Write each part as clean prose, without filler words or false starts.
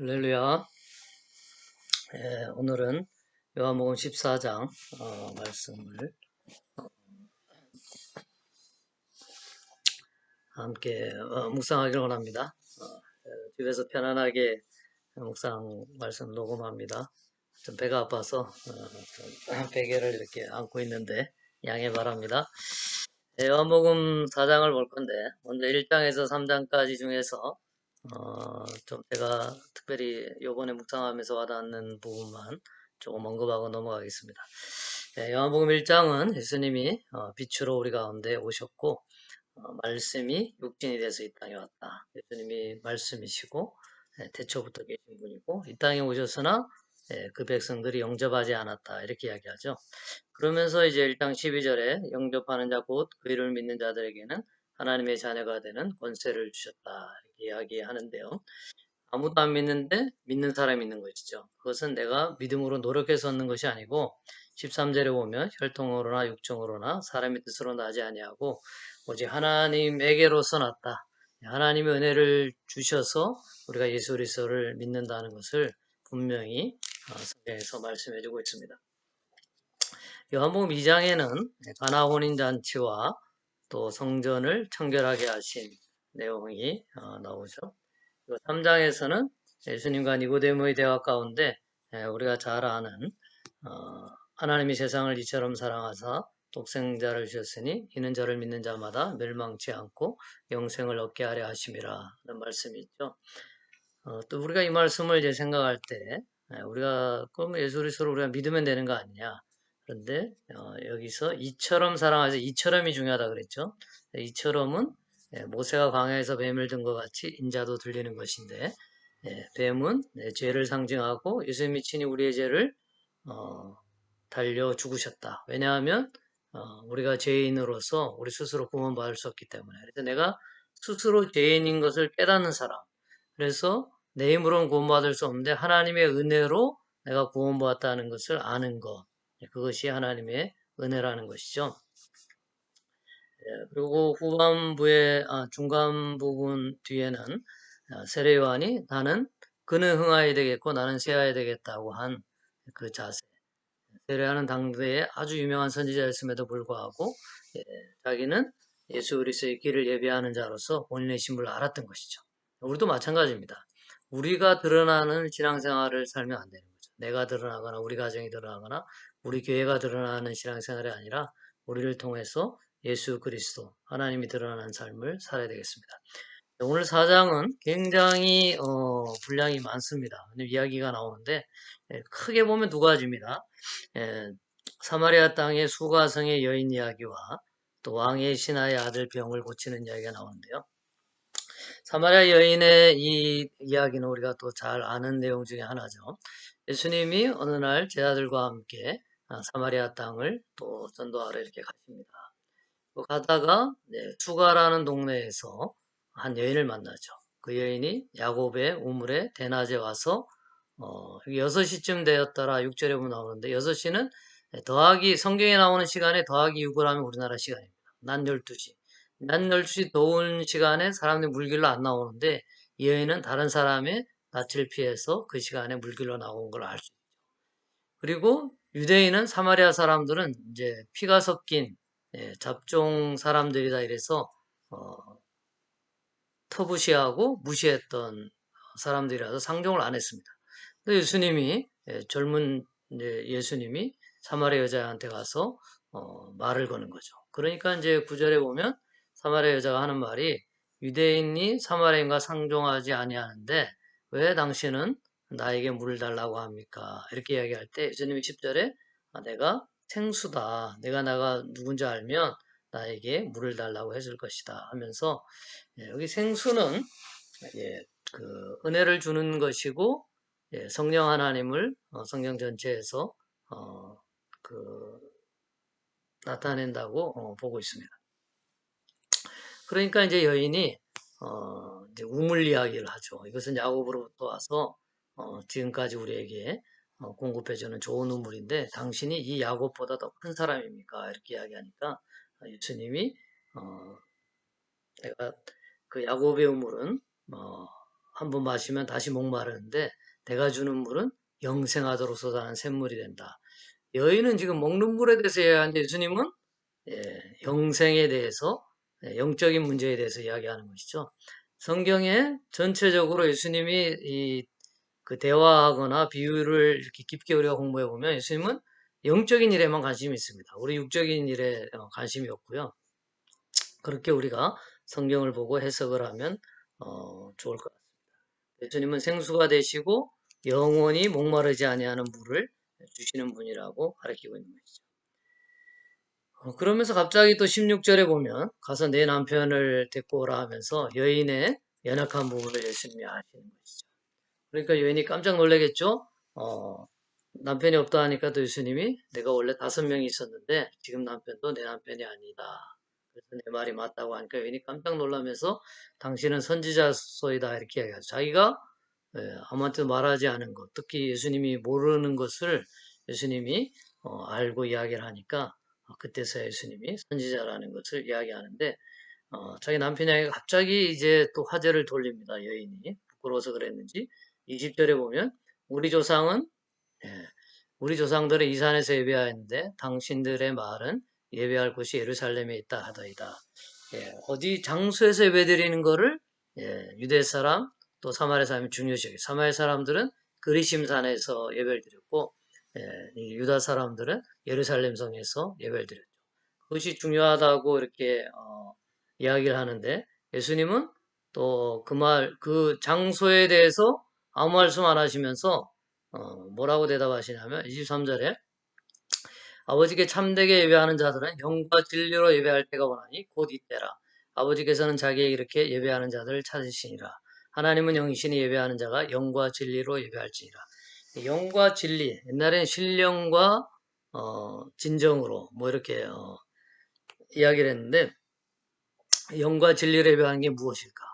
할렐루야. 오늘은 요한복음 14장 말씀을 함께 묵상하기를 원합니다. 집에서 편안하게 묵상 말씀 녹음합니다. 좀 배가 아파서 베개를 이렇게 안고 있는데 양해 바랍니다. 요한복음 4장을 볼 건데 먼저 1장에서 3장까지 중에서 좀 제가 특별히 요번에 묵상하면서 와닿는 부분만 조금 언급하고 넘어가겠습니다. 요한복음 1장은 예수님이 빛으로 우리 가운데 오셨고 말씀이 육신이 돼서 이 땅에 왔다. 예수님이 말씀이시고 태초부터 계신 분이고 이 땅에 오셨으나 그 백성들이 영접하지 않았다. 이렇게 이야기하죠. 그러면서 이제 1장 12절에 영접하는 자 곧 그 이름을 믿는 자들에게는 하나님의 자녀가 되는 권세를 주셨다. 이렇게 이야기하는데요. 아무도 안 믿는데 믿는 사람이 있는 것이죠. 그것은 내가 믿음으로 노력해서 얻는 것이 아니고 13절에 보면 혈통으로나 육정으로나 사람의 뜻으로 나지 아니하고 오직 하나님에게로서 났다. 하나님의 은혜를 주셔서 우리가 예수 그리스도를 믿는다는 것을 분명히 성경에서 말씀해주고 있습니다. 요한복음 2장에는 가나 혼인잔치와 또 성전을 청결하게 하신 내용이 나오죠. 3장에서는 예수님과 니고데모의 대화 가운데 우리가 잘 아는 하나님이 세상을 이처럼 사랑하사 독생자를 주셨으니 이는 저를 믿는 자마다 멸망치 않고 영생을 얻게 하려 하심이라 는 말씀이 있죠. 또 우리가 이 말씀을 이제 생각할 때 우리가 그럼 예수 그리스도를 우리가 믿으면 되는 거 아니냐? 그런데 여기서 이처럼 사랑하자 이처럼이 중요하다 그랬죠. 이처럼은 모세가 광야에서 뱀을 든 것 같이 인자도 들리는 것인데 뱀은 죄를 상징하고 예수님이 친히 우리의 죄를 달려 죽으셨다. 왜냐하면 우리가 죄인으로서 우리 스스로 구원받을 수 없기 때문에. 그래서 내가 스스로 죄인인 것을 깨닫는 사람. 그래서 내 힘으로는 구원받을 수 없는데 하나님의 은혜로 내가 구원받았다는 것을 아는 것. 그것이 하나님의 은혜라는 것이죠. 그리고 후반부의 중간 부분 뒤에는 세례 요한이 나는 그는 흥하여야 되겠고 나는 쇠하여야 되겠다고 한 그 자세. 세례하는 당대에 아주 유명한 선지자였음에도 불구하고 자기는 예수 그리스도의 길을 예비하는 자로서 본인의 신분을 알았던 것이죠. 우리도 마찬가지입니다. 우리가 드러나는 신앙생활을 살면 안 되는 거죠. 내가 드러나거나 우리 가정이 드러나거나 우리 교회가 드러나는 신앙생활이 아니라 우리를 통해서 예수 그리스도 하나님이 드러나는 삶을 살아야 되겠습니다. 오늘 4장은 굉장히 분량이 많습니다. 이야기가 나오는데 크게 보면 두 가지입니다. 사마리아 땅의 수가성의 여인 이야기와 또 왕의 신하의 아들 병을 고치는 이야기가 나오는데요. 사마리아 여인의 이 이야기는 우리가 또 잘 아는 내용 중에 하나죠. 예수님이 어느 날 제자들과 함께 사마리아 땅을 또 전도하러 이렇게 가십니다. 가다가 수가라는 동네에서 한 여인을 만나죠. 그 여인이 야곱의 우물에 대낮에 와서 6시쯤 되었더라 6절에 보면 나오는데 6시는 더하기 성경에 나오는 시간에 더하기 6을 하면 우리나라 시간입니다. 낮 12시. 낮 12시 더운 시간에 사람들이 물길로 안 나오는데 이 여인은 다른 사람의 낯을 피해서 그 시간에 물길로 나온 걸 알 수 있죠. 그리고 유대인은 사마리아 사람들은 이제 피가 섞인 잡종 사람들이다 이래서 터부시하고 무시했던 사람들이라서 상종을 안 했습니다. 근데 예수님이 젊은 예수님이 사마리아 여자한테 가서 말을 거는 거죠. 그러니까 이제 9절에 보면 사마리아 여자가 하는 말이 유대인이 사마리아인과 상종하지 아니하는데 왜 당신은 나에게 물을 달라고 합니까? 이렇게 이야기할 때 예수님이 10절에 내가 생수다. 내가 누군지 알면 나에게 물을 달라고 해줄 것이다 하면서 여기 생수는 그 은혜를 주는 것이고 성령 하나님을 성경 전체에서 그 나타낸다고 보고 있습니다. 그러니까 이제 여인이 이제 우물 이야기를 하죠. 이것은 야곱으로부터 와서 지금까지 우리에게 공급해주는 좋은 우물인데 당신이 이 야곱보다 더 큰 사람입니까? 이렇게 이야기하니까 예수님이 내가 그 야곱의 우물은 한 번 마시면 다시 목마르는데 내가 주는 물은 영생하도록 솟아나는 샘물이 된다. 여인은 지금 먹는 물에 대해서 이야기하는데 예수님은 영생에 대해서 영적인 문제에 대해서 이야기하는 것이죠. 성경에 전체적으로 예수님이 그 대화하거나 비유를 이렇게 깊게 우리가 공부해 보면 예수님은 영적인 일에만 관심이 있습니다. 우리 육적인 일에 관심이 없고요. 그렇게 우리가 성경을 보고 해석을 하면 좋을 것 같습니다. 예수님은 생수가 되시고 영원히 목마르지 아니하는 물을 주시는 분이라고 가르치고 있는 것이죠. 그러면서 갑자기 또 16절에 보면 가서 내 남편을 데리고 오라 하면서 여인의 연약한 부분을 예수님이 아시는 것이죠. 그러니까 여인이 깜짝 놀라겠죠. 남편이 없다 하니까 또 예수님이 내가 원래 5명이 있었는데 지금 남편도 내 남편이 아니다. 그래서 내 말이 맞다고 하니까 여인이 깜짝 놀라면서 당신은 선지자소이다 이렇게 이야기하죠. 자기가 아무한테도 말하지 않은 것, 특히 예수님이 모르는 것을 예수님이 알고 이야기를 하니까 그때서야 예수님이 선지자라는 것을 이야기하는데 자기 남편에게 갑자기 이제 또 화제를 돌립니다. 여인이 부끄러워서 그랬는지 20절에 보면 우리 조상은 우리 조상들은 이 산에서 예배하였는데 당신들의 말은 예배할 곳이 예루살렘에 있다 하더이다. 어디 장소에서 예배드리는 거를 유대 사람 또 사마리아 사람이 중요시 여겨요. 사마리아 사람들은 그리심 산에서 예배를 드렸고 유다 사람들은 예루살렘 성에서 예배를 드렸죠. 그것이 중요하다고 이렇게 이야기를 하는데 예수님은 또 그 장소에 대해서 아무 말씀 안 하시면서 뭐라고 대답하시냐면 23절에 아버지께 참되게 예배하는 자들은 영과 진리로 예배할 때가 오나니 곧 이때라. 아버지께서는 자기에게 이렇게 예배하는 자들을 찾으시니라. 하나님은 영이시니 예배하는 자가 영과 진리로 예배할지니라. 영과 진리, 옛날엔 신령과 진정으로 뭐 이렇게 이야기를 했는데 영과 진리를 예배하는 게 무엇일까?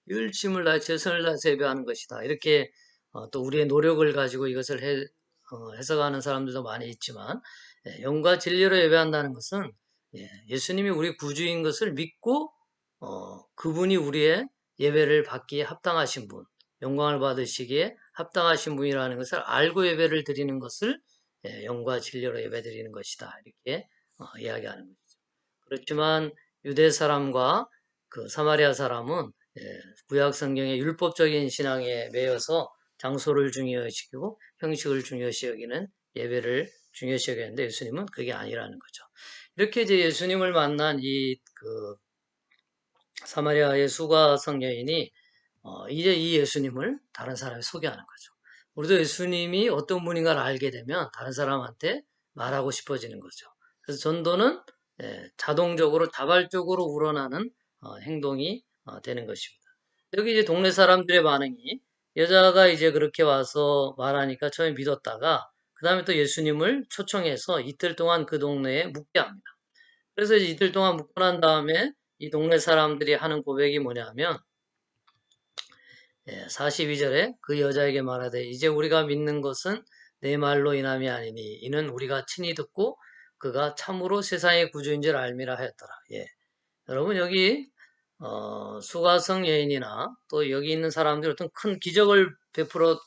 일심을 다해 최선을 다해서 예배하는 것이다. 이렇게 또 우리의 노력을 가지고 이것을 해석하는 사람들도 많이 있지만 영과 진리로 예배한다는 것은 예수님이 우리 구주인 것을 믿고 그분이 우리의 예배를 받기에 합당하신 분, 영광을 받으시기에 합당하신 분이라는 것을 알고 예배를 드리는 것을 영과 진리로 예배드리는 것이다. 이렇게 이야기하는 것이죠. 그렇지만 유대 사람과 그 사마리아 사람은 구약 성경의 율법적인 신앙에 매여서 장소를 중요시키고 형식을 중요시 여기는 예배를 중요시 여기는데 예수님은 그게 아니라는 거죠. 이렇게 이제 예수님을 만난 그 사마리아의 수가성 여인이 이제 이 예수님을 다른 사람에 소개하는 거죠. 우리도 예수님이 어떤 분인가를 알게 되면 다른 사람한테 말하고 싶어지는 거죠. 그래서 전도는 자동적으로 자발적으로 우러나는 행동이 되는 것입니다. 여기 이제 동네 사람들의 반응이 여자가 이제 그렇게 와서 말하니까 처음에 믿었다가 그 다음에 또 예수님을 초청해서 이틀 동안 그 동네에 묵게 합니다. 그래서 이틀 동안 묵고 난 다음에 이 동네 사람들이 하는 고백이 뭐냐면 42절에 그 여자에게 말하되 이제 우리가 믿는 것은 내 말로 인함이 아니니 이는 우리가 친히 듣고 그가 참으로 세상의 구주인 줄 알미라 하였더라. 여러분 여기 수가성 여인이나 또 여기 있는 사람들이 어떤 큰 기적을 베풀어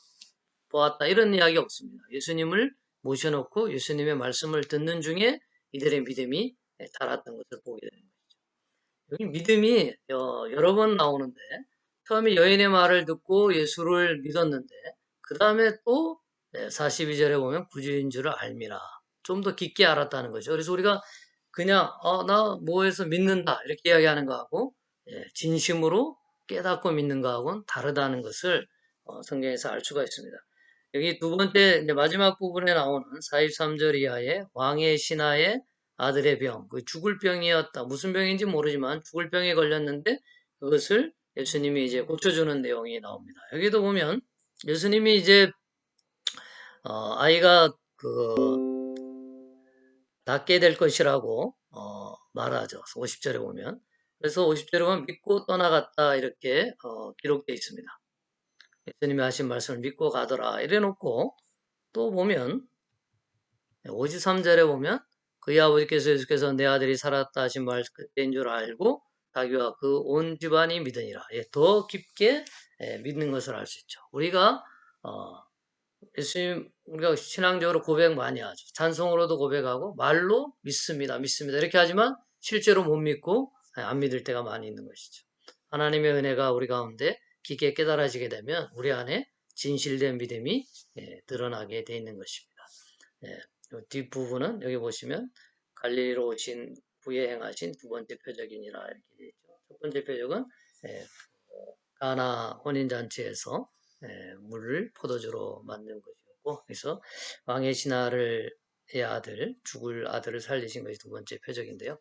보았다 이런 이야기 없습니다. 예수님을 모셔놓고 예수님의 말씀을 듣는 중에 이들의 믿음이 자랐던 것을 보게 됩니다. 여기 믿음이 여러 번 나오는데 처음에 여인의 말을 듣고 예수를 믿었는데 그 다음에 또 42절에 보면 구주인 줄을 알미라. 좀 더 깊게 알았다는 거죠. 그래서 우리가 그냥 나 뭐해서 믿는다 이렇게 이야기하는 거하고 진심으로 깨닫고 믿는 거하고는 다르다는 것을 성경에서 알 수가 있습니다. 여기 두 번째 이제 마지막 부분에 나오는 43절 이하의 왕의 신하의 아들의 병, 그 죽을 병이었다. 무슨 병인지 모르지만 죽을 병에 걸렸는데 그것을 예수님이 이제 고쳐주는 내용이 나옵니다. 여기도 보면 예수님이 이제 아이가 낫게 될 것이라고 말하죠. 50절에 보면. 그래서 50절에 보면 믿고 떠나갔다 이렇게 기록되어 있습니다. 예수님이 하신 말씀을 믿고 가더라 이래 놓고 또 보면 53절에 보면 그의 아버지께서 예수께서 내 아들이 살았다 하신 말 그때인 줄 알고 자기와 그 온 집안이 믿으니라. 예, 더 깊게 믿는 것을 알 수 있죠. 우리가 예수님 우리가 신앙적으로 고백 많이 하죠. 찬송으로도 고백하고 말로 믿습니다. 믿습니다. 이렇게 하지만 실제로 못 믿고 안 믿을 때가 많이 있는 것이죠. 하나님의 은혜가 우리 가운데 깊게 깨달아지게 되면 우리 안에 진실된 믿음이 드러나게 돼 있는 것입니다. 뒷부분은 여기 보시면 갈릴리로 오신 후에 행하신 두 번째 표적이니라 이렇게 되어 있죠. 첫 번째 표적은 가나 혼인잔치에서 물을 포도주로 만든 것이었고, 그래서 왕의 신하의 아들, 죽을 아들을 살리신 것이 두 번째 표적인데요.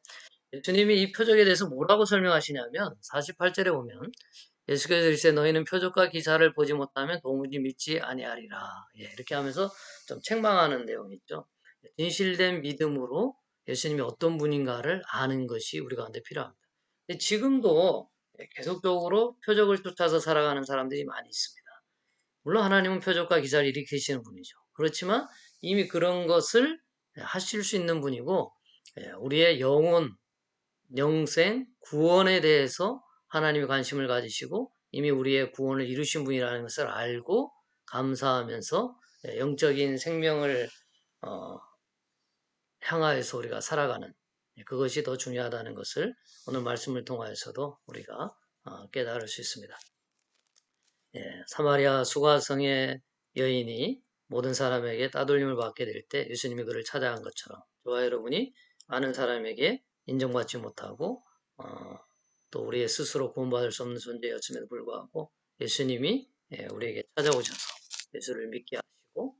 예수님이 이 표적에 대해서 뭐라고 설명하시냐면 48절에 보면 예수께서 이르시되 너희는 표적과 기사를 보지 못하면 도무지 믿지 아니하리라. 이렇게 하면서 좀 책망하는 내용이 있죠. 진실된 믿음으로 예수님이 어떤 분인가를 아는 것이 우리 가운데 필요합니다. 근데 지금도 계속적으로 표적을 쫓아서 살아가는 사람들이 많이 있습니다. 물론 하나님은 표적과 기사를 일으키시는 분이죠. 그렇지만 이미 그런 것을 하실 수 있는 분이고 우리의 영혼, 영생, 구원에 대해서 하나님이 관심을 가지시고 이미 우리의 구원을 이루신 분이라는 것을 알고 감사하면서 영적인 생명을 향하여서 우리가 살아가는 그것이 더 중요하다는 것을 오늘 말씀을 통하여서도 우리가 깨달을 수 있습니다. 사마리아 수가성의 여인이 모든 사람에게 따돌림을 받게 될 때 예수님이 그를 찾아간 것처럼 저와 여러분이 많은 사람에게 인정받지 못하고 또 우리의 스스로 구원받을 수 없는 존재였음에도 불구하고 예수님이 우리에게 찾아오셔서 예수를 믿게 하시고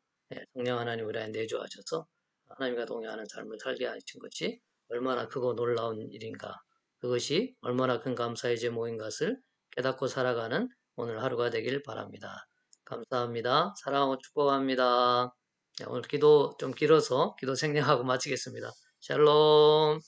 성령 하나님 우리 안에 내주하셔서 하나님과 동행하는 삶을 살게 하신 것이 얼마나 크고 놀라운 일인가, 그것이 얼마나 큰 감사의 제목인 것을 깨닫고 살아가는 오늘 하루가 되길 바랍니다. 감사합니다. 사랑하고 축복합니다. 오늘 기도 좀 길어서 기도 생략하고 마치겠습니다. 샬롬.